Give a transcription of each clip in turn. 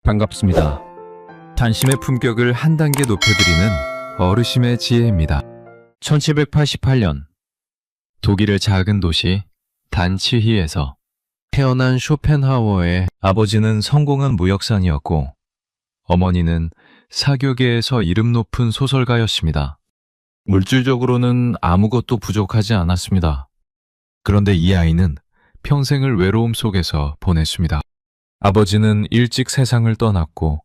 반갑습니다. 단심의 품격을 한 단계 높여드리는 어르심의 지혜입니다. 1788년 독일의 작은 도시 단치히에서 태어난 쇼펜하우어의 아버지는 성공한 무역상이었고 어머니는 사교계에서 이름 높은 소설가였습니다. 물질적으로는 아무것도 부족하지 않았습니다. 그런데 이 아이는 평생을 외로움 속에서 보냈습니다. 아버지는 일찍 세상을 떠났고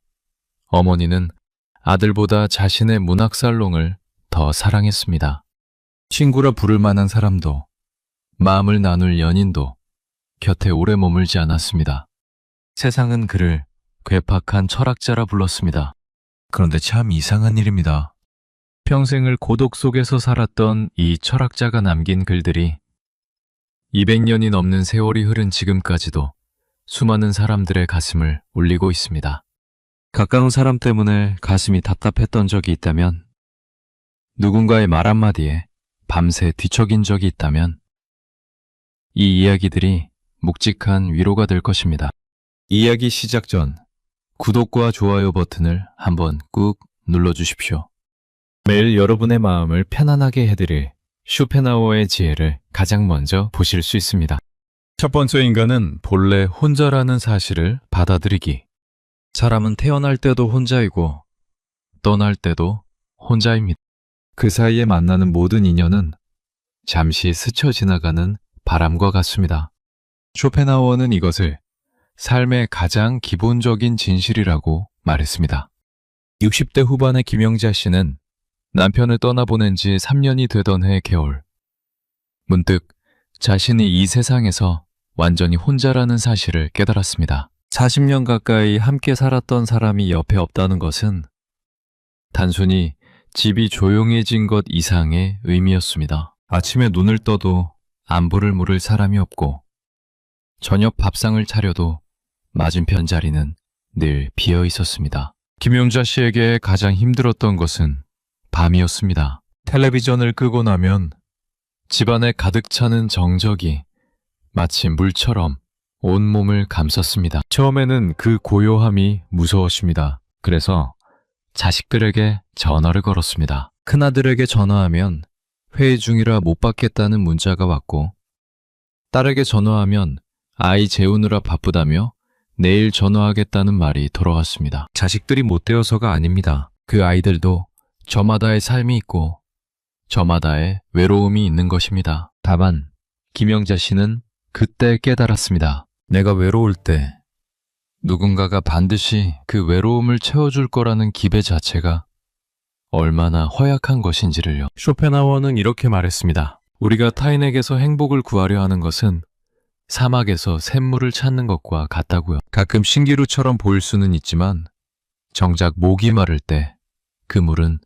어머니는 아들보다 자신의 문학살롱을 더 사랑했습니다. 친구라 부를 만한 사람도 마음을 나눌 연인도 곁에 오래 머물지 않았습니다. 세상은 그를 괴팍한 철학자라 불렀습니다. 그런데 참 이상한 일입니다. 평생을 고독 속에서 살았던 이 철학자가 남긴 글들이 200년이 넘는 세월이 흐른 지금까지도 수많은 사람들의 가슴을 울리고 있습니다. 가까운 사람 때문에 가슴이 답답했던 적이 있다면, 누군가의 말 한마디에 밤새 뒤척인 적이 있다면 이 이야기들이 묵직한 위로가 될 것입니다. 이야기 시작 전 구독과 좋아요 버튼을 한번 꾹 눌러주십시오. 매일 여러분의 마음을 편안하게 해드릴 쇼펜하우어의 지혜를 가장 먼저 보실 수 있습니다. 첫 번째 인간은 본래 혼자라는 사실을 받아들이기. 사람은 태어날 때도 혼자이고 떠날 때도 혼자입니다. 그 사이에 만나는 모든 인연은 잠시 스쳐 지나가는 바람과 같습니다. 쇼펜하우어는 이것을 삶의 가장 기본적인 진실이라고 말했습니다. 60대 후반의 김영자 씨는 남편을 떠나보낸 지 3년이 되던 해 겨울, 문득 자신이 이 세상에서 완전히 혼자라는 사실을 깨달았습니다. 40년 가까이 함께 살았던 사람이 옆에 없다는 것은 단순히 집이 조용해진 것 이상의 의미였습니다. 아침에 눈을 떠도 안부를 물을 사람이 없고 저녁 밥상을 차려도 맞은편 자리는 늘 비어 있었습니다. 김용자 씨에게 가장 힘들었던 것은 밤이었습니다. 텔레비전을 끄고 나면 집안에 가득 차는 정적이 마치 물처럼 온몸을 감쌌습니다. 처음에는 그 고요함이 무서웠습니다. 그래서 자식들에게 전화를 걸었습니다. 큰아들에게 전화하면 회의 중이라 못 받겠다는 문자가 왔고, 딸에게 전화하면 아이 재우느라 바쁘다며 내일 전화하겠다는 말이 돌아왔습니다. 자식들이 못되어서가 아닙니다. 그 아이들도 저마다의 삶이 있고 저마다의 외로움이 있는 것입니다. 다만 김영자 씨는 그때 깨달았습니다. 내가 외로울 때 누군가가 반드시 그 외로움을 채워줄 거라는 기대 자체가 얼마나 허약한 것인지를요. 쇼펜하우어는 이렇게 말했습니다. 우리가 타인에게서 행복을 구하려 하는 것은 사막에서 샘물을 찾는 것과 같다고요. 가끔 신기루처럼 보일 수는 있지만 정작 목이 마를 때 그 물은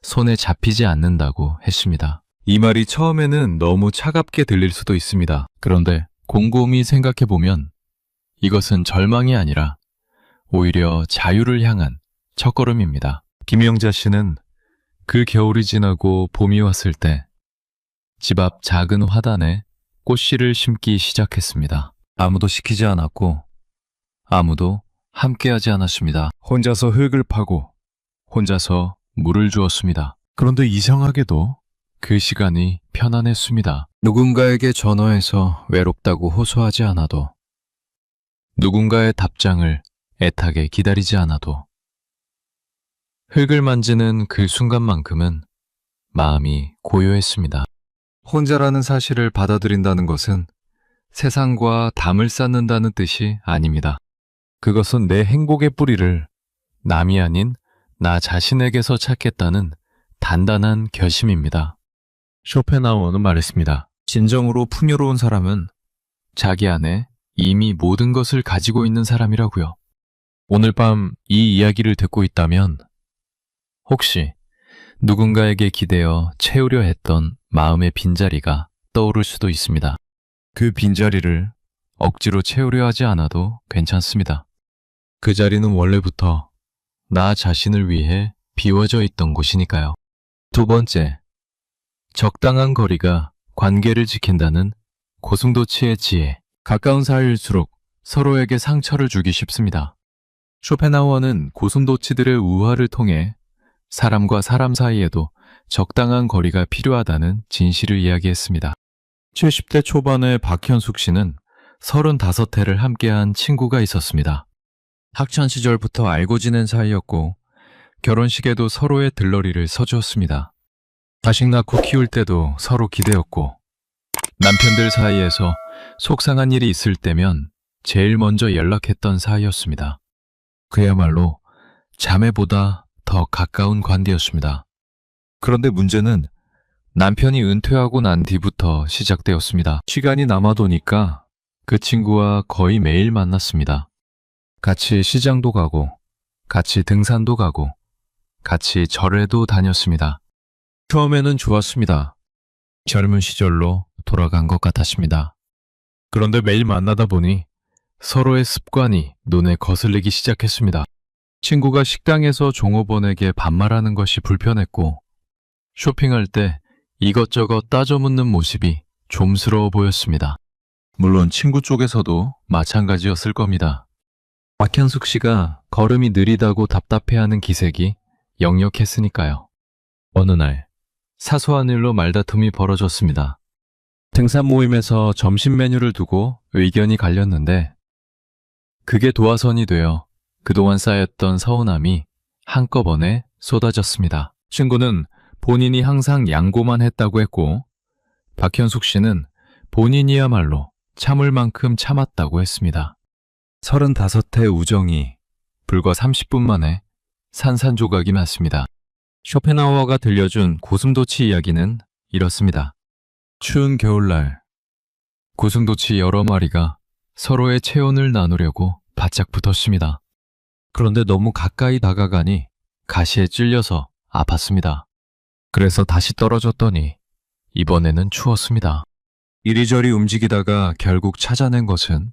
손에 잡히지 않는다고 했습니다. 이 말이 처음에는 너무 차갑게 들릴 수도 있습니다. 그런데 곰곰이 생각해보면 이것은 절망이 아니라 오히려 자유를 향한 첫걸음입니다. 김영자 씨는 그 겨울이 지나고 봄이 왔을 때 집 앞 작은 화단에 꽃씨를 심기 시작했습니다. 아무도 시키지 않았고 아무도 함께하지 않았습니다. 혼자서 흙을 파고 혼자서 물을 주었습니다. 그런데 이상하게도 그 시간이 편안했습니다. 누군가에게 전화해서 외롭다고 호소하지 않아도, 누군가의 답장을 애타게 기다리지 않아도, 흙을 만지는 그 순간만큼은 마음이 고요했습니다. 혼자라는 사실을 받아들인다는 것은 세상과 담을 쌓는다는 뜻이 아닙니다. 그것은 내 행복의 뿌리를 남이 아닌 나 자신에게서 찾겠다는 단단한 결심입니다. 쇼펜하우어는 말했습니다. 진정으로 풍요로운 사람은 자기 안에 이미 모든 것을 가지고 있는 사람이라고요. 오늘 밤 이 이야기를 듣고 있다면 혹시 누군가에게 기대어 채우려 했던 마음의 빈자리가 떠오를 수도 있습니다. 그 빈자리를 억지로 채우려 하지 않아도 괜찮습니다. 그 자리는 원래부터 나 자신을 위해 비워져 있던 곳이니까요. 두 번째, 적당한 거리가 관계를 지킨다는 고슴도치의 지혜. 가까운 사이일수록 서로에게 상처를 주기 쉽습니다. 쇼펜하우어는 고슴도치들의 우화를 통해 사람과 사람 사이에도 적당한 거리가 필요하다는 진실을 이야기했습니다. 70대 초반의 박현숙 씨는 35회를 함께한 친구가 있었습니다. 학창 시절부터 알고 지낸 사이였고 결혼식에도 서로의 들러리를 서주었습니다. 자식 낳고 키울 때도 서로 기대었고 남편들 사이에서 속상한 일이 있을 때면 제일 먼저 연락했던 사이였습니다. 그야말로 자매보다 더 가까운 관계였습니다. 그런데 문제는 남편이 은퇴하고 난 뒤부터 시작되었습니다. 시간이 남아도니까 그 친구와 거의 매일 만났습니다. 같이 시장도 가고, 같이 등산도 가고, 같이 절에도 다녔습니다. 처음에는 좋았습니다. 젊은 시절로 돌아간 것 같았습니다. 그런데 매일 만나다 보니 서로의 습관이 눈에 거슬리기 시작했습니다. 친구가 식당에서 종업원에게 반말하는 것이 불편했고, 쇼핑할 때 이것저것 따져 묻는 모습이 좀스러워 보였습니다. 물론 친구 쪽에서도 마찬가지였을 겁니다. 박현숙 씨가 걸음이 느리다고 답답해하는 기색이 역력했으니까요. 어느 날 사소한 일로 말다툼이 벌어졌습니다. 등산 모임에서 점심 메뉴를 두고 의견이 갈렸는데 그게 도화선이 되어 그동안 쌓였던 서운함이 한꺼번에 쏟아졌습니다. 친구는 본인이 항상 양보만 했다고 했고 박현숙 씨는 본인이야말로 참을 만큼 참았다고 했습니다. 35회 우정이 불과 30분 만에 산산조각이 났습니다. 쇼펜하우어가 들려준 고슴도치 이야기는 이렇습니다. 추운 겨울날 고슴도치 여러 마리가 서로의 체온을 나누려고 바짝 붙었습니다. 그런데 너무 가까이 다가가니 가시에 찔려서 아팠습니다. 그래서 다시 떨어졌더니 이번에는 추웠습니다. 이리저리 움직이다가 결국 찾아낸 것은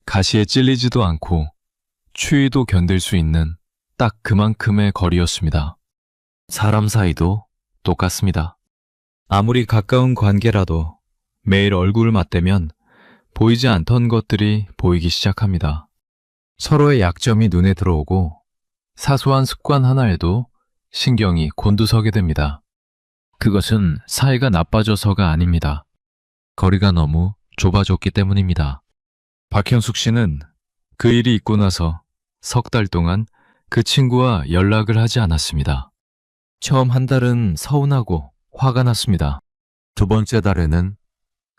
가시에 찔리지도 않고 추위도 견딜 수 있는 딱 그만큼의 거리였습니다. 사람 사이도 똑같습니다. 아무리 가까운 관계라도 매일 얼굴을 맞대면 보이지 않던 것들이 보이기 시작합니다. 서로의 약점이 눈에 들어오고 사소한 습관 하나에도 신경이 곤두서게 됩니다. 그것은 사이가 나빠져서가 아닙니다. 거리가 너무 좁아졌기 때문입니다. 박현숙 씨는 그 일이 있고 나서 석 달 동안 그 친구와 연락을 하지 않았습니다. 처음 한 달은 서운하고 화가 났습니다. 두 번째 달에는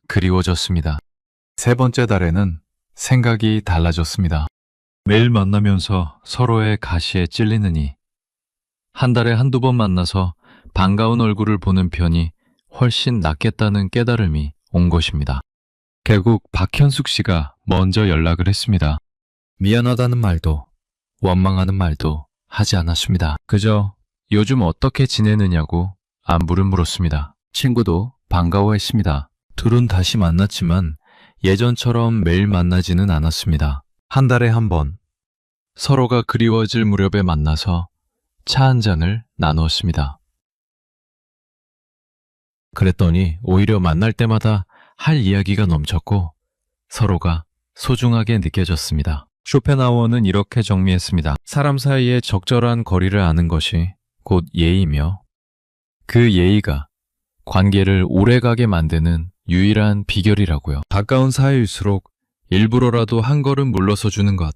그리워졌습니다. 세 번째 달에는 생각이 달라졌습니다. 매일 만나면서 서로의 가시에 찔리느니 한 달에 한두 번 만나서 반가운 얼굴을 보는 편이 훨씬 낫겠다는 깨달음이 온 것입니다. 결국 박현숙 씨가 먼저 연락을 했습니다. 미안하다는 말도 원망하는 말도 하지 않았습니다. 그저 요즘 어떻게 지내느냐고 안부를 물었습니다. 친구도 반가워했습니다. 둘은 다시 만났지만 예전처럼 매일 만나지는 않았습니다. 한 달에 한 번 서로가 그리워질 무렵에 만나서 차 한 잔을 나누었습니다. 그랬더니 오히려 만날 때마다 할 이야기가 넘쳤고 서로가 소중하게 느껴졌습니다. 쇼펜하우어는 이렇게 정리했습니다. 사람 사이에 적절한 거리를 아는 것이 곧 예의며 그 예의가 관계를 오래가게 만드는 유일한 비결이라고요. 가까운 사이일수록 일부러라도 한 걸음 물러서 주는 것.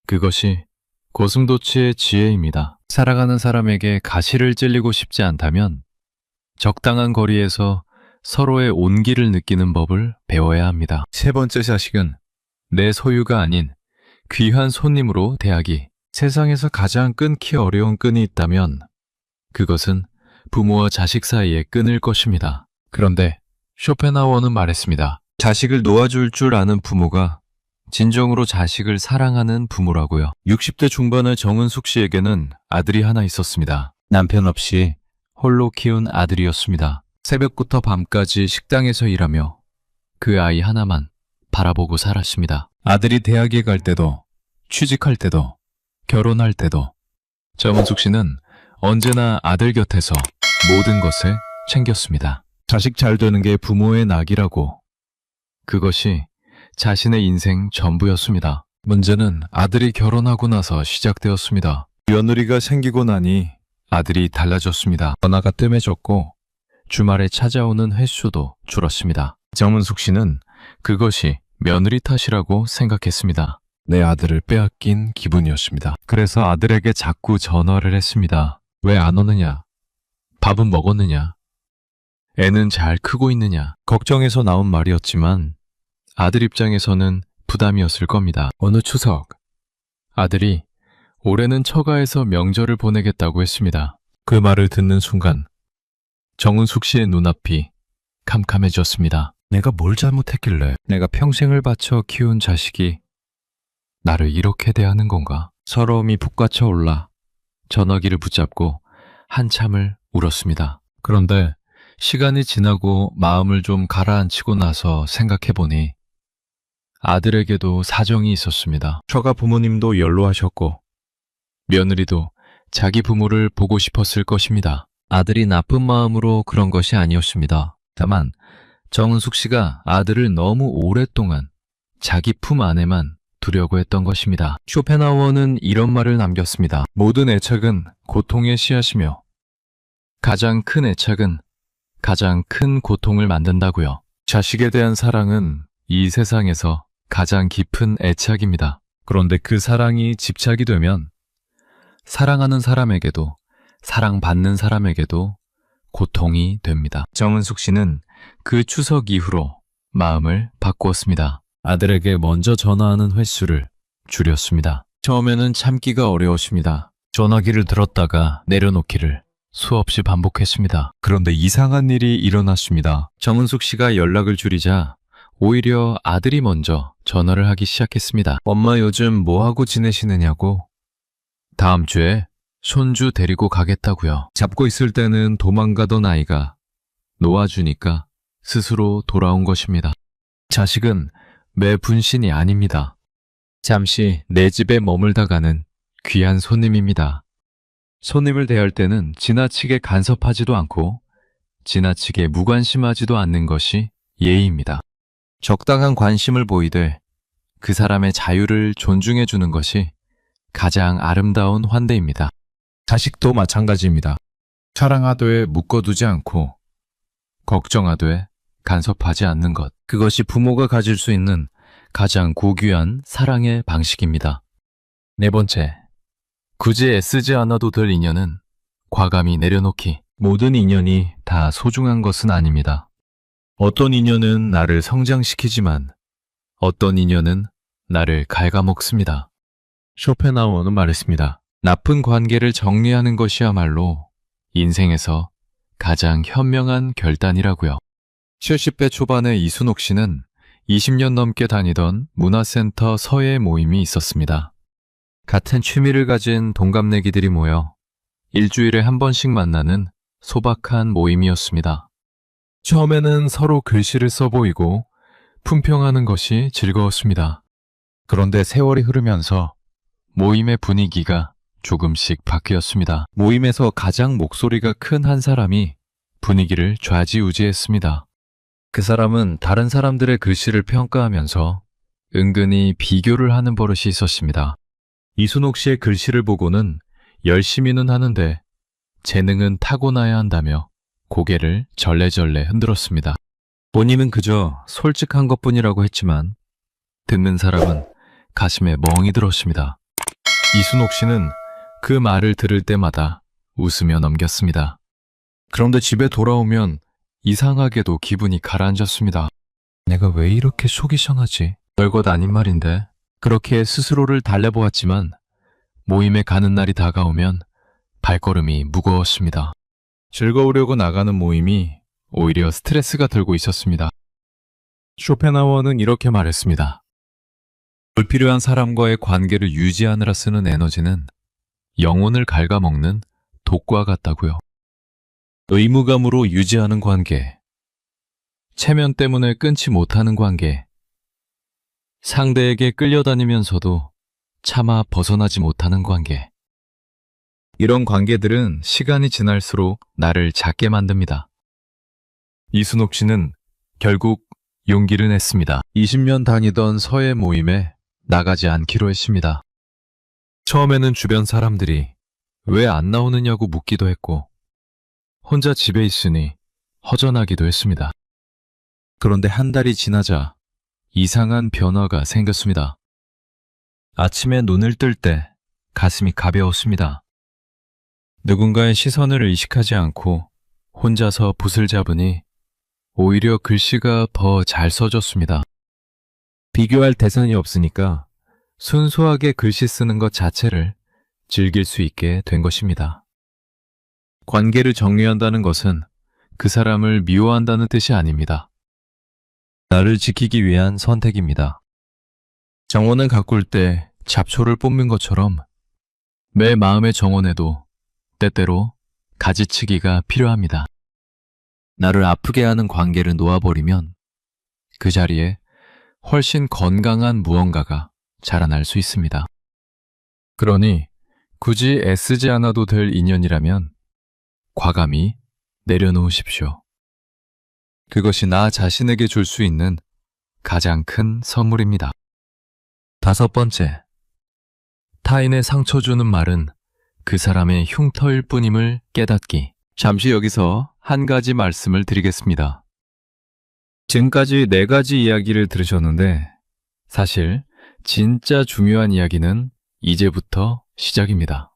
그것이 고슴도치의 지혜입니다. 살아가는 사람에게 가시를 찔리고 싶지 않다면 적당한 거리에서 서로의 온기를 느끼는 법을 배워야 합니다. 세 번째 자식은 내 소유가 아닌 귀한 손님으로 대하기. 세상에서 가장 끊기 어려운 끈이 있다면 그것은 부모와 자식 사이의 끈일 것입니다. 그런데 쇼펜하우어는 말했습니다. 자식을 놓아줄 줄 아는 부모가 진정으로 자식을 사랑하는 부모라고요. 60대 중반의 정은숙 씨에게는 아들이 하나 있었습니다. 남편 없이 홀로 키운 아들이었습니다. 새벽부터 밤까지 식당에서 일하며 그 아이 하나만 바라보고 살았습니다. 아들이 대학에 갈 때도, 취직할 때도, 결혼할 때도 정은숙 씨는 언제나 아들 곁에서 모든 것을 챙겼습니다. 자식 잘 되는 게 부모의 낙이라고. 그것이 자신의 인생 전부였습니다. 문제는 아들이 결혼하고 나서 시작되었습니다. 며느리가 생기고 나니 아들이 달라졌습니다. 전화가 뜸해졌고 주말에 찾아오는 횟수도 줄었습니다. 정은숙 씨는 그것이 며느리 탓이라고 생각했습니다. 내 아들을 빼앗긴 기분이었습니다. 그래서 아들에게 자꾸 전화를 했습니다. 왜 안 오느냐? 밥은 먹었느냐? 애는 잘 크고 있느냐? 걱정해서 나온 말이었지만 아들 입장에서는 부담이었을 겁니다. 어느 추석, 아들이 올해는 처가에서 명절을 보내겠다고 했습니다. 그 말을 듣는 순간 정은숙 씨의 눈앞이 캄캄해졌습니다. 내가 뭘 잘못했길래 내가 평생을 바쳐 키운 자식이 나를 이렇게 대하는 건가? 서러움이 북받쳐 올라 전화기를 붙잡고 한참을 울었습니다. 그런데 시간이 지나고 마음을 좀 가라앉히고 나서 생각해보니 아들에게도 사정이 있었습니다. 처가 부모님도 연로하셨고 며느리도 자기 부모를 보고 싶었을 것입니다. 아들이 나쁜 마음으로 그런 것이 아니었습니다. 다만 정은숙 씨가 아들을 너무 오랫동안 자기 품 안에만 두려고 했던 것입니다. 쇼펜하우어는 이런 말을 남겼습니다. 모든 애착은 고통의 씨앗이며 가장 큰 애착은 가장 큰 고통을 만든다고요. 자식에 대한 사랑은 이 세상에서 가장 깊은 애착입니다. 그런데 그 사랑이 집착이 되면 사랑하는 사람에게도 사랑받는 사람에게도 고통이 됩니다. 정은숙 씨는 그 추석 이후로 마음을 바꾸었습니다. 아들에게 먼저 전화하는 횟수를 줄였습니다. 처음에는 참기가 어려웠습니다. 전화기를 들었다가 내려놓기를 수없이 반복했습니다. 그런데 이상한 일이 일어났습니다. 정은숙 씨가 연락을 줄이자 오히려 아들이 먼저 전화를 하기 시작했습니다. 엄마 요즘 뭐하고 지내시느냐고. 다음 주에 손주 데리고 가겠다고요. 잡고 있을 때는 도망가던 아이가 놓아주니까 스스로 돌아온 것입니다. 자식은 매 분신이 아닙니다. 잠시 내 집에 머물다가는 귀한 손님입니다. 손님을 대할 때는 지나치게 간섭하지도 않고 지나치게 무관심하지도 않는 것이 예의입니다. 적당한 관심을 보이되 그 사람의 자유를 존중해 주는 것이 가장 아름다운 환대입니다. 자식도 마찬가지입니다. 사랑하되 묶어두지 않고 걱정하되 간섭하지 않는 것. 그것이 부모가 가질 수 있는 가장 고귀한 사랑의 방식입니다. 네 번째, 굳이 애쓰지 않아도 될 인연은 과감히 내려놓기. 모든 인연이 다 소중한 것은 아닙니다. 어떤 인연은 나를 성장시키지만 어떤 인연은 나를 갉아먹습니다. 쇼펜하우어는 말했습니다. 나쁜 관계를 정리하는 것이야말로 인생에서 가장 현명한 결단이라고요. 70대 초반의 이순옥 씨는 20년 넘게 다니던 문화센터 서예 모임이 있었습니다. 같은 취미를 가진 동갑내기들이 모여 일주일에 한 번씩 만나는 소박한 모임이었습니다. 처음에는 서로 글씨를 써보이고 품평하는 것이 즐거웠습니다. 그런데 세월이 흐르면서 모임의 분위기가 조금씩 바뀌었습니다. 모임에서 가장 목소리가 큰 한 사람이 분위기를 좌지우지했습니다. 그 사람은 다른 사람들의 글씨를 평가하면서 은근히 비교를 하는 버릇이 있었습니다. 이순옥 씨의 글씨를 보고는 열심히는 하는데 재능은 타고나야 한다며 고개를 절레절레 흔들었습니다. 본인은 그저 솔직한 것뿐이라고 했지만 듣는 사람은 가슴에 멍이 들었습니다. 이순옥 씨는 그 말을 들을 때마다 웃으며 넘겼습니다. 그런데 집에 돌아오면 이상하게도 기분이 가라앉았습니다. 내가 왜 이렇게 속이 상하지? 별것 아닌 말인데. 그렇게 스스로를 달래보았지만 모임에 가는 날이 다가오면 발걸음이 무거웠습니다. 즐거우려고 나가는 모임이 오히려 스트레스가 들고 있었습니다. 쇼펜하우어는 이렇게 말했습니다. 불필요한 사람과의 관계를 유지하느라 쓰는 에너지는 영혼을 갉아먹는 독과 같다고요. 의무감으로 유지하는 관계, 체면 때문에 끊지 못하는 관계, 상대에게 끌려다니면서도 차마 벗어나지 못하는 관계. 이런 관계들은 시간이 지날수록 나를 작게 만듭니다. 이순옥 씨는 결국 용기를 냈습니다. 20년 다니던 서예 모임에 나가지 않기로 했습니다. 처음에는 주변 사람들이 왜 안 나오느냐고 묻기도 했고, 혼자 집에 있으니 허전하기도 했습니다. 그런데 한 달이 지나자 이상한 변화가 생겼습니다. 아침에 눈을 뜰 때 가슴이 가벼웠습니다. 누군가의 시선을 의식하지 않고 혼자서 붓을 잡으니 오히려 글씨가 더 잘 써졌습니다. 비교할 대상이 없으니까 순수하게 글씨 쓰는 것 자체를 즐길 수 있게 된 것입니다. 관계를 정리한다는 것은 그 사람을 미워한다는 뜻이 아닙니다. 나를 지키기 위한 선택입니다. 정원을 가꿀 때 잡초를 뽑는 것처럼 내 마음의 정원에도 때때로 가지치기가 필요합니다. 나를 아프게 하는 관계를 놓아버리면 그 자리에 훨씬 건강한 무언가가 자라날 수 있습니다. 그러니 굳이 애쓰지 않아도 될 인연이라면 과감히 내려놓으십시오. 그것이 나 자신에게 줄 수 있는 가장 큰 선물입니다. 5번째, 타인의 상처 주는 말은 그 사람의 흉터일 뿐임을 깨닫기. 잠시 여기서 한 가지 말씀을 드리겠습니다. 지금까지 4가지 이야기를 들으셨는데 사실 진짜 중요한 이야기는 이제부터 시작입니다.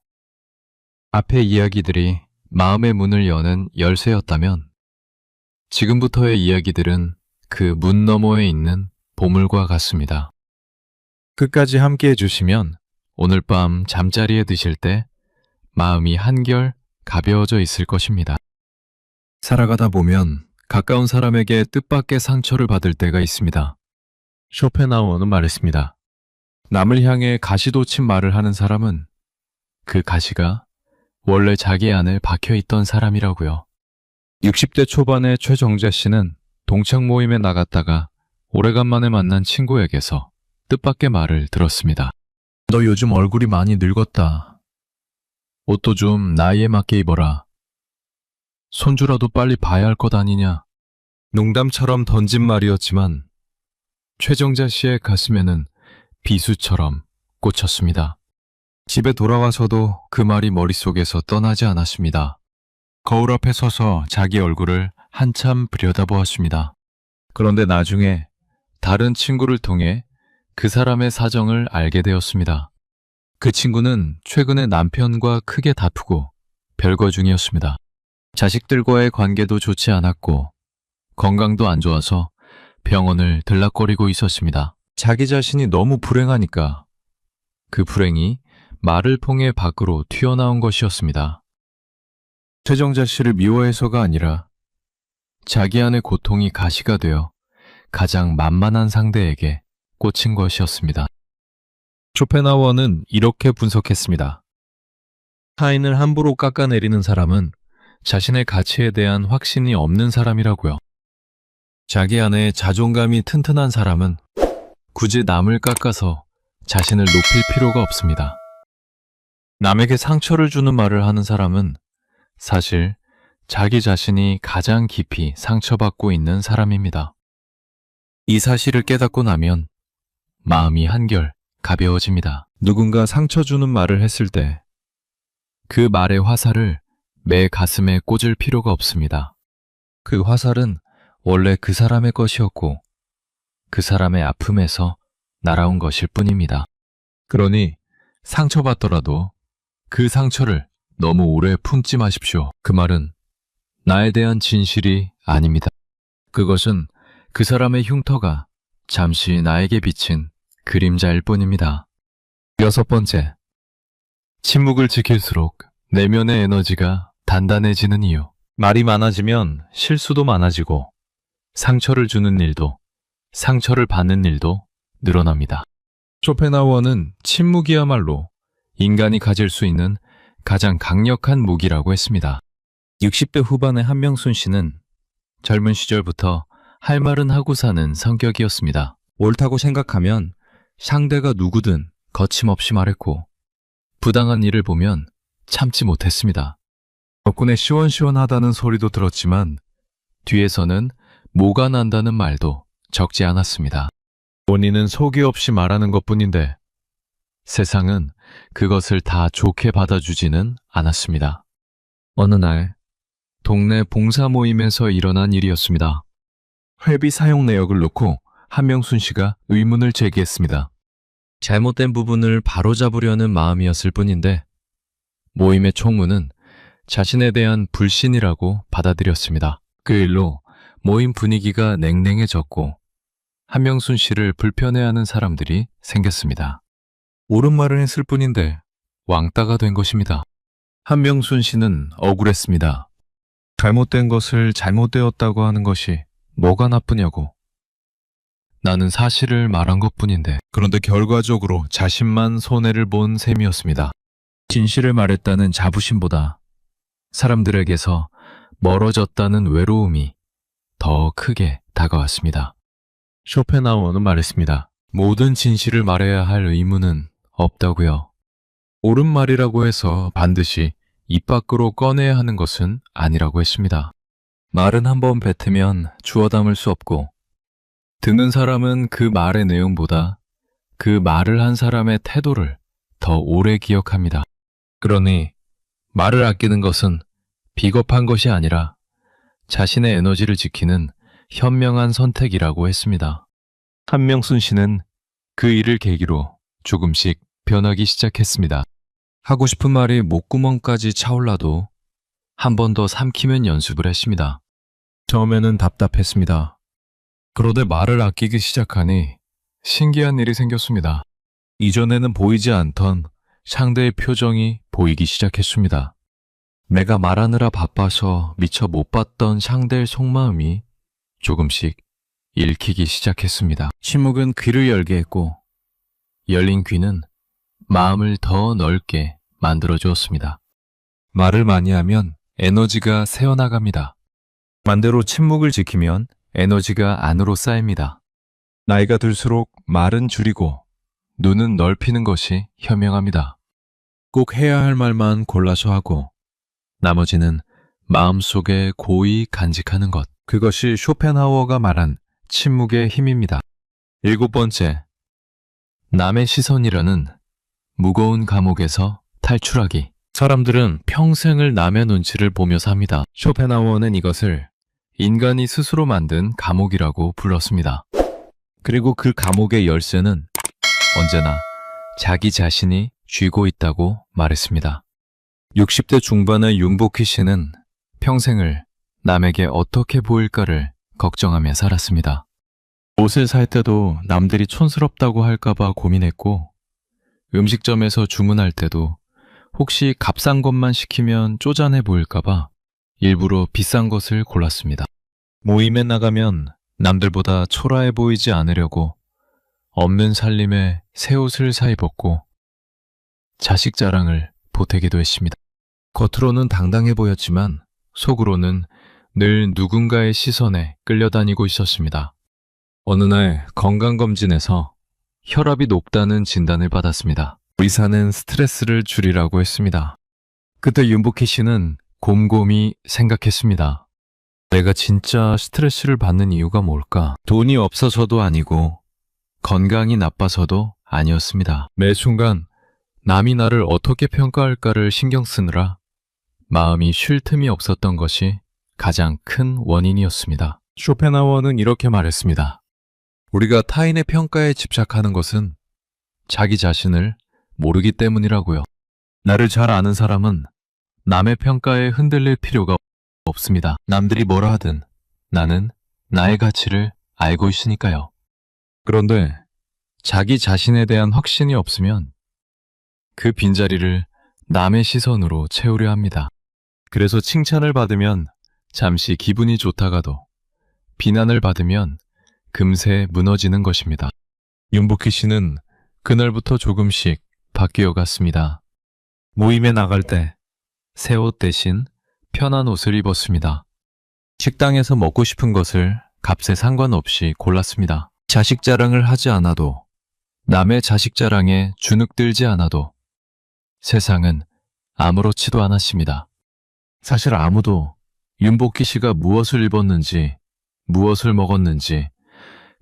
앞의 이야기들이 마음의 문을 여는 열쇠였다면 지금부터의 이야기들은 그 문 너머에 있는 보물과 같습니다. 끝까지 함께 해주시면 오늘 밤 잠자리에 드실 때 마음이 한결 가벼워져 있을 것입니다. 살아가다 보면 가까운 사람에게 뜻밖의 상처를 받을 때가 있습니다. 쇼펜하우어는 말했습니다. 남을 향해 가시돋친 말을 하는 사람은 그 가시가 원래 자기 안에 박혀있던 사람이라고요. 60대 초반의 최정자 씨는 동창 모임에 나갔다가 오래간만에 만난 친구에게서 뜻밖의 말을 들었습니다. 너 요즘 얼굴이 많이 늙었다. 옷도 좀 나이에 맞게 입어라. 손주라도 빨리 봐야 할 것 아니냐. 농담처럼 던진 말이었지만 최정자 씨의 가슴에는 비수처럼 꽂혔습니다. 집에 돌아와서도 그 말이 머릿속에서 떠나지 않았습니다. 거울 앞에 서서 자기 얼굴을 한참 들여다보았습니다. 그런데 나중에 다른 친구를 통해 그 사람의 사정을 알게 되었습니다. 그 친구는 최근에 남편과 크게 다투고 별거 중이었습니다. 자식들과의 관계도 좋지 않았고 건강도 안 좋아서 병원을 들락거리고 있었습니다. 자기 자신이 너무 불행하니까 그 불행이 말을 통해 밖으로 튀어나온 것이었습니다. 최정자 씨를 미워해서가 아니라 자기 안의 고통이 가시가 되어 가장 만만한 상대에게 꽂힌 것이었습니다. 쇼펜하우어는 이렇게 분석했습니다. 타인을 함부로 깎아내리는 사람은 자신의 가치에 대한 확신이 없는 사람이라고요. 자기 안에 자존감이 튼튼한 사람은 굳이 남을 깎아서 자신을 높일 필요가 없습니다. 남에게 상처를 주는 말을 하는 사람은 사실 자기 자신이 가장 깊이 상처받고 있는 사람입니다. 이 사실을 깨닫고 나면 마음이 한결 가벼워집니다. 누군가 상처 주는 말을 했을 때 그 말의 화살을 내 가슴에 꽂을 필요가 없습니다. 그 화살은 원래 그 사람의 것이었고 그 사람의 아픔에서 날아온 것일 뿐입니다. 그러니 상처받더라도 그 상처를 너무 오래 품지 마십시오. 그 말은 나에 대한 진실이 아닙니다. 그것은 그 사람의 흉터가 잠시 나에게 비친 그림자일 뿐입니다. 6번째, 침묵을 지킬수록 내면의 에너지가 단단해지는 이유. 말이 많아지면 실수도 많아지고 상처를 주는 일도 상처를 받는 일도 늘어납니다. 쇼펜하우어는 침묵이야말로 인간이 가질 수 있는 가장 강력한 무기라고 했습니다. 60대 후반의 한명순 씨는 젊은 시절부터 할 말은 하고 사는 성격이었습니다. 옳다고 생각하면 상대가 누구든 거침없이 말했고 부당한 일을 보면 참지 못했습니다. 덕분에 시원시원하다는 소리도 들었지만 뒤에서는 뭐가 난다는 말도 적지 않았습니다. 본인은 속이 없이 말하는 것뿐인데 세상은 그것을 다 좋게 받아주지는 않았습니다. 어느 날 동네 봉사 모임에서 일어난 일이었습니다. 회비 사용 내역을 놓고 한명순 씨가 의문을 제기했습니다. 잘못된 부분을 바로잡으려는 마음이었을 뿐인데 모임의 총무는 자신에 대한 불신이라고 받아들였습니다. 그 일로 모임 분위기가 냉랭해졌고 한명순 씨를 불편해하는 사람들이 생겼습니다. 옳은 말을 했을 뿐인데 왕따가 된 것입니다. 한명순 씨는 억울했습니다. 잘못된 것을 잘못되었다고 하는 것이 뭐가 나쁘냐고. 나는 사실을 말한 것뿐인데. 그런데 결과적으로 자신만 손해를 본 셈이었습니다. 진실을 말했다는 자부심보다 사람들에게서 멀어졌다는 외로움이 더 크게 다가왔습니다. 쇼펜하우어는 말했습니다. 모든 진실을 말해야 할 의무는 없다고요. 옳은 말이라고 해서 반드시 입 밖으로 꺼내야 하는 것은 아니라고 했습니다. 말은 한번 뱉으면 주워 담을 수 없고 듣는 사람은 그 말의 내용보다 그 말을 한 사람의 태도를 더 오래 기억합니다. 그러니 말을 아끼는 것은 비겁한 것이 아니라 자신의 에너지를 지키는 현명한 선택이라고 했습니다. 한명순 씨는 그 일을 계기로 조금씩 변하기 시작했습니다. 하고 싶은 말이 목구멍까지 차올라도 한 번 더 삼키면 연습을 했습니다. 처음에는 답답했습니다. 그런데 말을 아끼기 시작하니 신기한 일이 생겼습니다. 이전에는 보이지 않던 상대의 표정이 보이기 시작했습니다. 내가 말하느라 바빠서 미처 못 봤던 상대의 속마음이 조금씩 읽히기 시작했습니다. 침묵은 귀를 열게 했고 열린 귀는 마음을 더 넓게 만들어주었습니다. 말을 많이 하면 에너지가 새어나갑니다. 반대로 침묵을 지키면 에너지가 안으로 쌓입니다. 나이가 들수록 말은 줄이고 눈은 넓히는 것이 현명합니다. 꼭 해야 할 말만 골라서 하고 나머지는 마음속에 고이 간직하는 것. 그것이 쇼펜하우어가 말한 침묵의 힘입니다. 7번째, 남의 시선이라는 무거운 감옥에서 탈출하기. 사람들은 평생을 남의 눈치를 보며 삽니다. 쇼펜하우어는 이것을 인간이 스스로 만든 감옥이라고 불렀습니다. 그리고 그 감옥의 열쇠는 언제나 자기 자신이 쥐고 있다고 말했습니다. 60대 중반의 윤복희 씨는 평생을 남에게 어떻게 보일까를 걱정하며 살았습니다. 옷을 살 때도 남들이 촌스럽다고 할까봐 고민했고 음식점에서 주문할 때도 혹시 값싼 것만 시키면 쪼잔해 보일까봐 일부러 비싼 것을 골랐습니다. 모임에 나가면 남들보다 초라해 보이지 않으려고 없는 살림에 새 옷을 사 입었고 자식 자랑을 보태기도 했습니다. 겉으로는 당당해 보였지만 속으로는 늘 누군가의 시선에 끌려다니고 있었습니다. 어느 날 건강검진에서 혈압이 높다는 진단을 받았습니다. 의사는 스트레스를 줄이라고 했습니다. 그때 윤복희 씨는 곰곰이 생각했습니다. 내가 진짜 스트레스를 받는 이유가 뭘까? 돈이 없어서도 아니고 건강이 나빠서도 아니었습니다. 매 순간 남이 나를 어떻게 평가할까를 신경 쓰느라 마음이 쉴 틈이 없었던 것이 가장 큰 원인이었습니다. 쇼펜하우어는 이렇게 말했습니다. 우리가 타인의 평가에 집착하는 것은 자기 자신을 모르기 때문이라고요. 나를 잘 아는 사람은 남의 평가에 흔들릴 필요가 없습니다. 남들이 뭐라 하든 나는 나의 가치를 알고 있으니까요. 그런데 자기 자신에 대한 확신이 없으면 그 빈자리를 남의 시선으로 채우려 합니다. 그래서 칭찬을 받으면 잠시 기분이 좋다가도 비난을 받으면 금세 무너지는 것입니다. 윤복희 씨는 그날부터 조금씩 바뀌어 갔습니다. 모임에 나갈 때 새 옷 대신 편한 옷을 입었습니다. 식당에서 먹고 싶은 것을 값에 상관없이 골랐습니다. 자식 자랑을 하지 않아도 남의 자식 자랑에 주눅들지 않아도 세상은 아무렇지도 않았습니다. 사실 아무도 윤복희 씨가 무엇을 입었는지 무엇을 먹었는지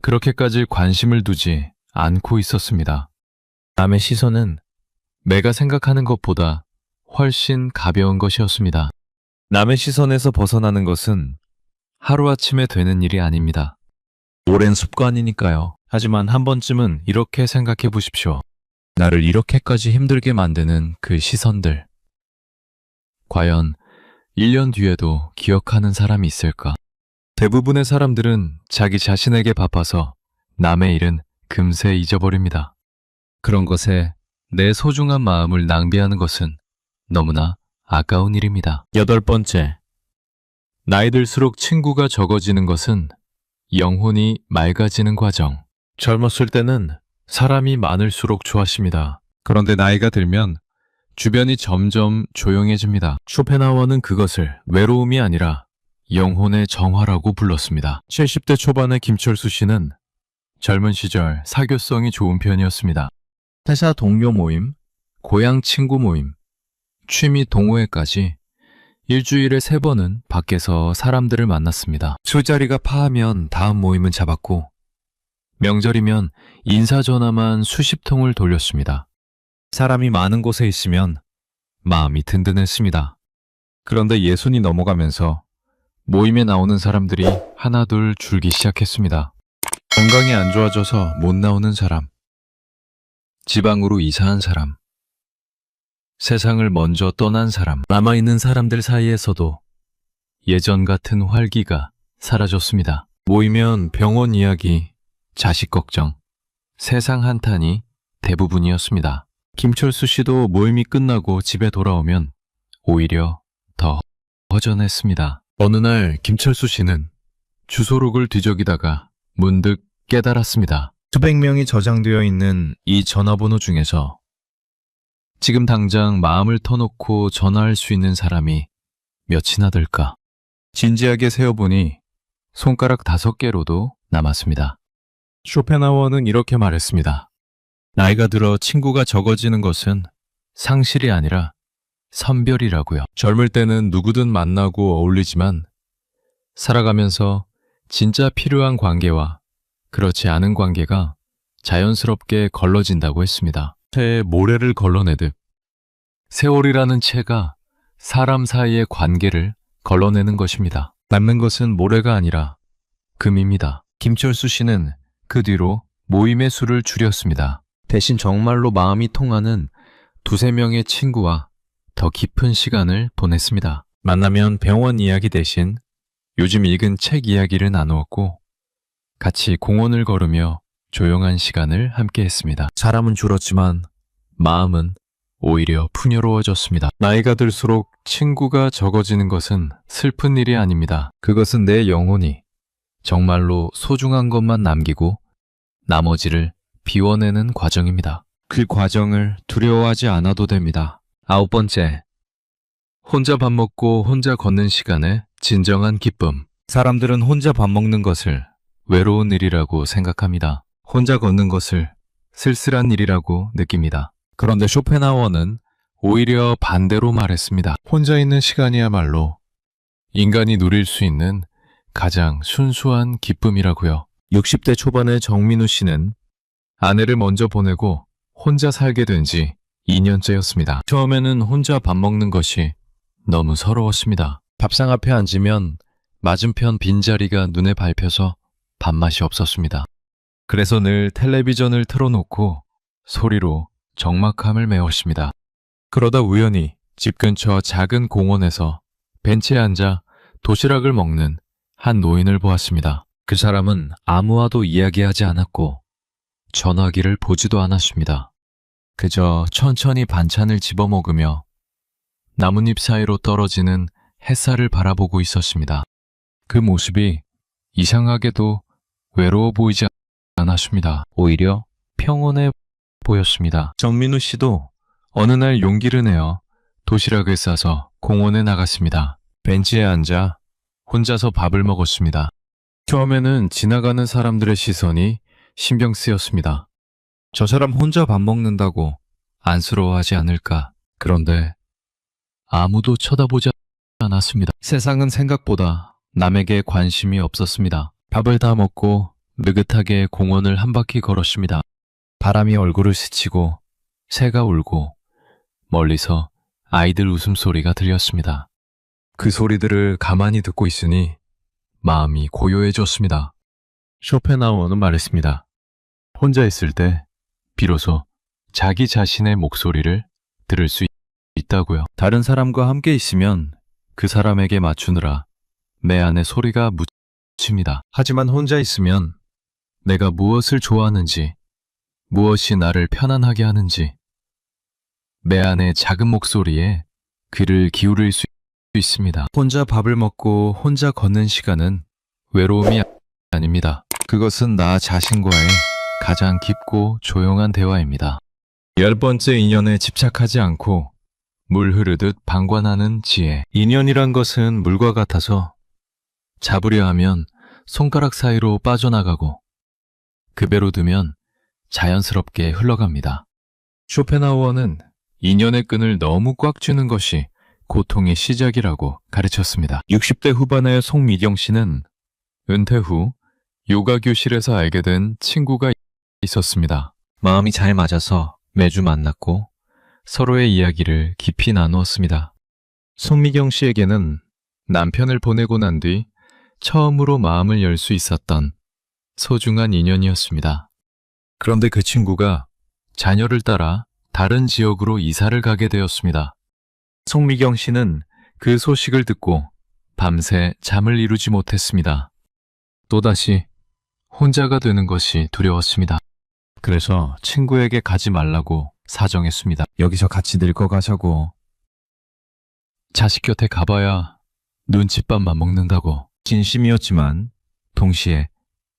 그렇게까지 관심을 두지 않고 있었습니다. 남의 시선은 내가 생각하는 것보다 훨씬 가벼운 것이었습니다. 남의 시선에서 벗어나는 것은 하루아침에 되는 일이 아닙니다. 오랜 습관이니까요. 하지만 한 번쯤은 이렇게 생각해 보십시오. 나를 이렇게까지 힘들게 만드는 그 시선들. 과연 1년 뒤에도 기억하는 사람이 있을까? 대부분의 사람들은 자기 자신에게 바빠서 남의 일은 금세 잊어버립니다. 그런 것에 내 소중한 마음을 낭비하는 것은 너무나 아까운 일입니다. 8번째, 나이 들수록 친구가 적어지는 것은 영혼이 맑아지는 과정. 젊었을 때는 사람이 많을수록 좋았습니다. 그런데 나이가 들면 주변이 점점 조용해집니다. 쇼펜하우어는 그것을 외로움이 아니라 영혼의 정화라고 불렀습니다. 70대 초반의 김철수 씨는 젊은 시절 사교성이 좋은 편이었습니다. 회사 동료 모임, 고향 친구 모임, 취미 동호회까지 일주일에 3번은 밖에서 사람들을 만났습니다. 술자리가 파하면 다음 모임은 잡았고 명절이면 인사 전화만 수십 통을 돌렸습니다. 사람이 많은 곳에 있으면 마음이 든든했습니다. 그런데 60이 넘어가면서 모임에 나오는 사람들이 하나둘 줄기 시작했습니다. 건강이 안 좋아져서 못 나오는 사람, 지방으로 이사한 사람, 세상을 먼저 떠난 사람, 남아있는 사람들 사이에서도 예전 같은 활기가 사라졌습니다. 모이면 병원 이야기, 자식 걱정, 세상 한탄이 대부분이었습니다. 김철수 씨도 모임이 끝나고 집에 돌아오면 오히려 더 허전했습니다. 어느 날 김철수 씨는 주소록을 뒤적이다가 문득 깨달았습니다. 수백 명이 저장되어 있는 이 전화번호 중에서 지금 당장 마음을 터놓고 전화할 수 있는 사람이 몇이나 될까? 진지하게 세어보니 손가락 5개로도 남았습니다. 쇼펜하우어는 이렇게 말했습니다. 나이가 들어 친구가 적어지는 것은 상실이 아니라 선별이라고요. 젊을 때는 누구든 만나고 어울리지만 살아가면서 진짜 필요한 관계와 그렇지 않은 관계가 자연스럽게 걸러진다고 했습니다. 새에 모래를 걸러내듯 세월이라는 채가 사람 사이의 관계를 걸러내는 것입니다. 남는 것은 모래가 아니라 금입니다. 김철수 씨는 그 뒤로 모임의 수를 줄였습니다. 대신 정말로 마음이 통하는 2~3명의 친구와 더 깊은 시간을 보냈습니다. 만나면 병원 이야기 대신 요즘 읽은 책 이야기를 나누었고 같이 공원을 걸으며 조용한 시간을 함께 했습니다. 사람은 줄었지만 마음은 오히려 풍요로워졌습니다. 나이가 들수록 친구가 적어지는 것은 슬픈 일이 아닙니다. 그것은 내 영혼이 정말로 소중한 것만 남기고 나머지를 비워내는 과정입니다. 그 과정을 두려워하지 않아도 됩니다. 9번째, 혼자 밥 먹고 혼자 걷는 시간의 진정한 기쁨. 사람들은 혼자 밥 먹는 것을 외로운 일이라고 생각합니다. 혼자 걷는 것을 쓸쓸한 일이라고 느낍니다. 그런데 쇼펜하우어는 오히려 반대로 말했습니다. 혼자 있는 시간이야말로 인간이 누릴 수 있는 가장 순수한 기쁨이라고요. 60대 초반의 정민우 씨는 아내를 먼저 보내고 혼자 살게 된 지 2년째였습니다. 처음에는 혼자 밥 먹는 것이 너무 서러웠습니다. 밥상 앞에 앉으면 맞은편 빈자리가 눈에 밟혀서 밥맛이 없었습니다. 그래서 늘 텔레비전을 틀어놓고 소리로 적막함을 메웠습니다. 그러다 우연히 집 근처 작은 공원에서 벤치에 앉아 도시락을 먹는 한 노인을 보았습니다. 그 사람은 아무와도 이야기하지 않았고 전화기를 보지도 않았습니다. 그저 천천히 반찬을 집어먹으며 나뭇잎 사이로 떨어지는 햇살을 바라보고 있었습니다. 그 모습이 이상하게도 외로워 보이지 않았습니다. 오히려 평온해 보였습니다. 정민우 씨도 어느 날 용기를 내어 도시락을 싸서 공원에 나갔습니다. 벤치에 앉아 혼자서 밥을 먹었습니다. 처음에는 지나가는 사람들의 시선이 신경 쓰였습니다. 저 사람 혼자 밥 먹는다고 안쓰러워하지 않을까. 그런데 아무도 쳐다보지 않았습니다. 세상은 생각보다 남에게 관심이 없었습니다. 밥을 다 먹고 느긋하게 공원을 한 바퀴 걸었습니다. 바람이 얼굴을 스치고 새가 울고 멀리서 아이들 웃음소리가 들렸습니다. 그 소리들을 가만히 듣고 있으니 마음이 고요해졌습니다. 쇼펜하우어는 말했습니다. 혼자 있을 때 비로소 자기 자신의 목소리를 들을 수 있다고요. 다른 사람과 함께 있으면 그 사람에게 맞추느라 내 안에 소리가 묻힙니다. 하지만 혼자 있으면 내가 무엇을 좋아하는지, 무엇이 나를 편안하게 하는지 내 안의 작은 목소리에 귀를 기울일 수 있습니다. 혼자 밥을 먹고 혼자 걷는 시간은 외로움이 아닙니다. 그것은 나 자신과의 가장 깊고 조용한 대화입니다. 10번째 인연에 집착하지 않고 물 흐르듯 방관하는 지혜. 인연이란 것은 물과 같아서 잡으려 하면 손가락 사이로 빠져나가고 그 배로 두면 자연스럽게 흘러갑니다. 쇼펜하우어는 인연의 끈을 너무 꽉 쥐는 것이 고통의 시작이라고 가르쳤습니다. 60대 후반의 송미경 씨는 은퇴 후 요가 교실에서 알게 된 친구가 있었습니다. 마음이 잘 맞아서 매주 만났고 서로의 이야기를 깊이 나누었습니다. 송미경 씨에게는 남편을 보내고 난 뒤 처음으로 마음을 열 수 있었던 소중한 인연이었습니다. 그런데 그 친구가 자녀를 따라 다른 지역으로 이사를 가게 되었습니다. 송미경 씨는 그 소식을 듣고 밤새 잠을 이루지 못했습니다. 또다시 혼자가 되는 것이 두려웠습니다. 그래서 친구에게 가지 말라고 사정했습니다. 여기서 같이 늙어가자고. 자식 곁에 가봐야 눈칫밥만 먹는다고. 진심이었지만 동시에